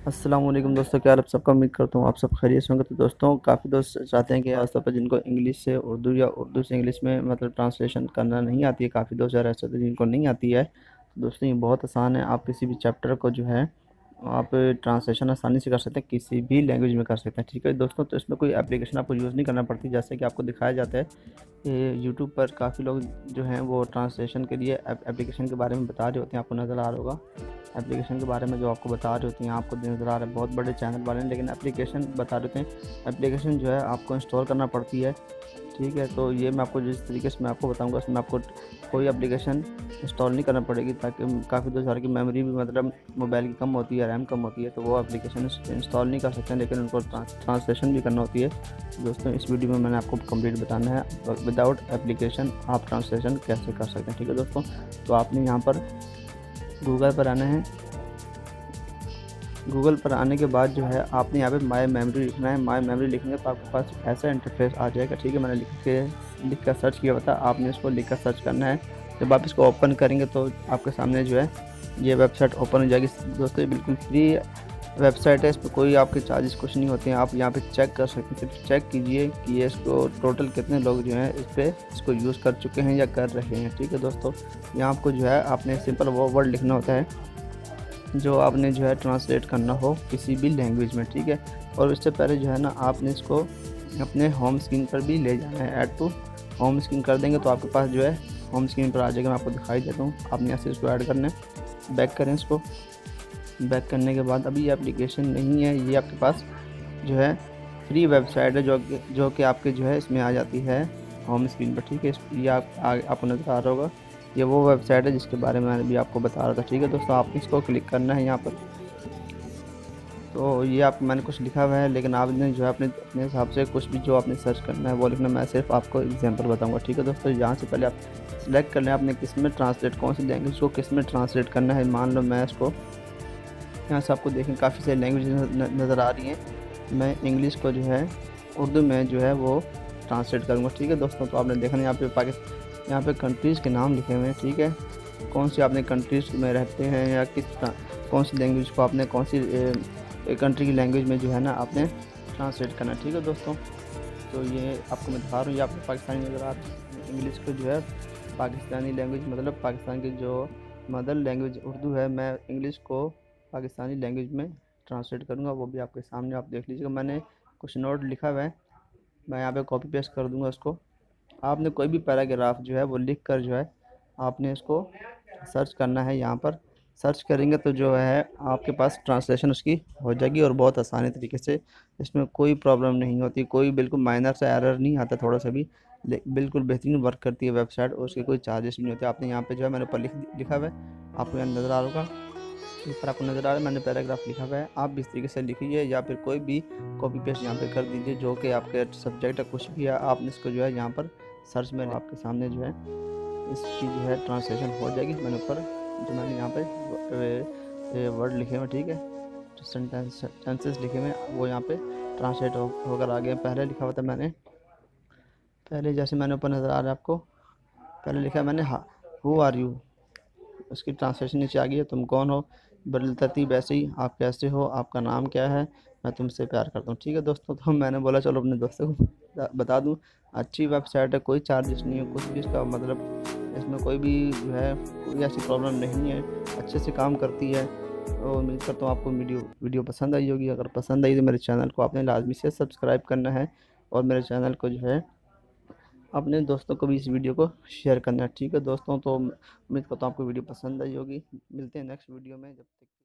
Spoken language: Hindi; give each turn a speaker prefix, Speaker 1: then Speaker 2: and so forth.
Speaker 1: अस्सलाम वालेकुम दोस्तों, क्या हाल आप सबका। उम्मीद करता हूँ आप सब खैरियत से होंगे। तो दोस्तों, काफ़ी दोस्त चाहते हैं कि खासतौर पर जिनको इंग्लिश से उर्दू या उर्दू से इंग्लिश में मतलब ट्रांसलेशन करना नहीं आती है, काफ़ी दोस्त यार ऐसे होते हैं जिनको नहीं आती है। तो दोस्तों, ये बहुत आसान है। आप किसी भी चैप्टर को जो है आप ट्रांसलेशन आसानी से कर सकते हैं, किसी भी लैंग्वेज में कर सकते हैं। ठीक है दोस्तों, तो इसमें कोई एप्लीकेशन आपको यूज़ नहीं करना पड़ती। जैसे कि आपको दिखाया जाता है यूट्यूब पर काफ़ी लोग जो हैं वो ट्रांसलेशन के लिए एप्लीकेशन के बारे में बता रहे होते हैं। आपको नज़र आ रहा होगा एप्लीकेशन के बारे में जो आपको बता रहे होते हैं, आपको नज़र आ रहा है बहुत बड़े चैनल वाले हैं, लेकिन एप्लीकेशन बता रहे होते हैं। एप्लीकेशन जो है आपको इंस्टॉल करना पड़ती है। ठीक है, तो ये मैं आपको जिस तरीके से मैं आपको बताऊंगा, इसमें आपको कोई एप्लीकेशन इंस्टॉल नहीं करना पड़ेगी, ताकि काफ़ी दो साल की मेमोरी भी मतलब मोबाइल की कम होती है, रैम कम होती है, तो वो एप्लीकेशन इंस्टॉल नहीं कर सकते हैं, लेकिन उनको ट्रांसलेशन भी करना होती है। दोस्तों, इस वीडियो में मैंने आपको कंप्लीट बताना है विदाउट एप्लीकेशन आप ट्रांसलेशन कैसे कर सकते हैं। ठीक है दोस्तों, तो आपने यहाँ पर गूगल पर आना है। गूगल पर आने के बाद जो है आपने यहाँ पे माय मेमोरी लिखना है। माय मेमोरी लिखेंगे तो आपके पास ऐसा इंटरफेस आ जाएगा। ठीक है, मैंने लिख कर सर्च किया था, आपने इसको लिख कर सर्च करना है। जब आप इसको ओपन करेंगे तो आपके सामने जो है ये वेबसाइट ओपन हो जाएगी। दोस्तों, ये बिल्कुल फ्री वेबसाइट है, इस पर कोई आपके चार्जेस कुछ नहीं होते हैं। आप यहाँ पे चेक कर सकते हैं, सिर्फ चेक कीजिए कि ये इसको टोटल कितने लोग जो हैं इस पर इसको यूज़ कर चुके हैं या कर रहे हैं। ठीक है दोस्तों, यहाँ आपको जो है आपने सिंपल वो वर्ड लिखना होता है जो आपने जो है ट्रांसलेट करना हो किसी भी लैंग्वेज में। ठीक है, और उससे पहले जो है ना आपने इसको अपने होम स्क्रीन पर भी ले जाना है। ऐड टू होम स्क्रीन कर देंगे तो आपके पास जो है होम स्क्रीन पर आ जाएगा। मैं आपको दिखाई देता हूँ, आपने ऐसे इसको ऐड करना है। बैक करें इसको। बैक करने के बाद अभी ये एप्लीकेशन नहीं है, ये आपके पास जो है फ्री वेबसाइट है जो कि आपके जो है इसमें आ जाती है होम स्क्रीन पर। ठीक है, ये आपको नज़र आ रहा होगा, ये वो वेबसाइट है जिसके बारे में मैंने भी आपको बता रहा था। ठीक है दोस्तों, आपने इसको क्लिक करना है यहाँ पर। तो ये आप मैंने कुछ लिखा हुआ है, लेकिन आपने जो है अपने अपने हिसाब से कुछ भी जो आपने सर्च करना है वो लिखना। मैं सिर्फ आपको एग्जांपल बताऊंगा। ठीक है दोस्तों, यहाँ से पहले आप सिलेक्ट कर लें आपने किस में ट्रांसलेट, कौन सी लैंग्वेज को किस में ट्रांसलेट करना है। मान लो मैं इसको यहाँ से आपको देखें काफ़ी सारी लैंग्वेज नज़र आ रही हैं। मैं इंग्लिश को जो है उर्दू में जो है वो ट्रांसलेट करूँगा। ठीक है दोस्तों, तो आपने देखा यहाँ पे पाकिस्तान, यहाँ पे कंट्रीज़ के नाम लिखे हुए हैं। ठीक है, कौन सी आपने कंट्रीज़ में रहते हैं या कौन सी लैंग्वेज को आपने कौन सी कंट्री की लैंग्वेज में जो है ना आपने ट्रांसलेट करना। ठीक है दोस्तों, तो ये आपको मैं दिखा रहा हूँ, ये आपको पाकिस्तानी नज़र आ रहा है। इंग्लिश को जो है पाकिस्तानी लैंग्वेज मतलब पाकिस्तान की जो मदर लैंग्वेज उर्दू है, मैं इंग्लिश को पाकिस्तानी लैंग्वेज में ट्रांसलेट करूँगा, वो भी आपके सामने आप देख लीजिएगा। मैंने कुछ नोट लिखा हुआ है, मैं यहाँ पे कॉपी पेस्ट कर दूँगा उसको। आपने कोई भी पैराग्राफ जो है वो लिख कर जो है आपने इसको सर्च करना है। यहाँ पर सर्च करेंगे तो जो है आपके पास ट्रांसलेशन उसकी हो जाएगी, और बहुत आसानी तरीके से। इसमें कोई प्रॉब्लम नहीं होती, कोई बिल्कुल माइनर सा एरर नहीं आता थोड़ा सा भी। बिल्कुल बेहतरीन वर्क करती है वेबसाइट, और उसके कोई चार्जेस भी नहीं होते। आपने यहाँ पे जो है मैंने ऊपर लिखा हुआ है, आपको यहाँ नज़र आ रहा होगा, इस पर आपको नज़र आ रहा है मैंने पैराग्राफ लिखा हुआ है। आप भी इस तरीके से लिखिए या फिर कोई भी कॉपी पेस्ट यहाँ पे कर दीजिए जो कि आपके सब्जेक्ट है कुछ भी है। आपने इसको जो है यहाँ पर सर्च में आपके सामने जो है इसकी जो है ट्रांसलेशन हो जाएगी। मैंने ऊपर जो मैंने यहाँ पे वर्ड लिखे हुए, ठीक है, सेंटेंसेस लिखे हुए वो यहाँ पे ट्रांसलेट होकर आ गए। पहले लिखा हुआ था मैंने, पहले जैसे मैंने ऊपर नज़र आ रहा है आपको, पहले लिखा है मैंने हु आर यू, उसकी ट्रांसलेशन नीचे आ गई है, तुम कौन हो। बदल तरतीब ऐसे ही, आप कैसे हो, आपका नाम क्या है, मैं तुमसे प्यार करता हूँ। ठीक है दोस्तों, तो मैंने बोला चलो अपने दोस्तों को बता दूँ। अच्छी वेबसाइट है, कोई चार्जेस नहीं है, कुछ भी इसका मतलब इसमें कोई भी जो है कोई ऐसी प्रॉब्लम नहीं है, अच्छे से काम करती है। और उम्मीद करता हूँ आपको वीडियो पसंद आई होगी। अगर पसंद आई तो मेरे चैनल को आपने लाजमी से सब्सक्राइब करना है, और मेरे चैनल को जो है अपने दोस्तों को भी इस वीडियो को शेयर करना है। ठीक है दोस्तों, तो उम्मीद करता हूँ आपको वीडियो पसंद आई होगी। मिलते हैं नेक्स्ट वीडियो में, जब तक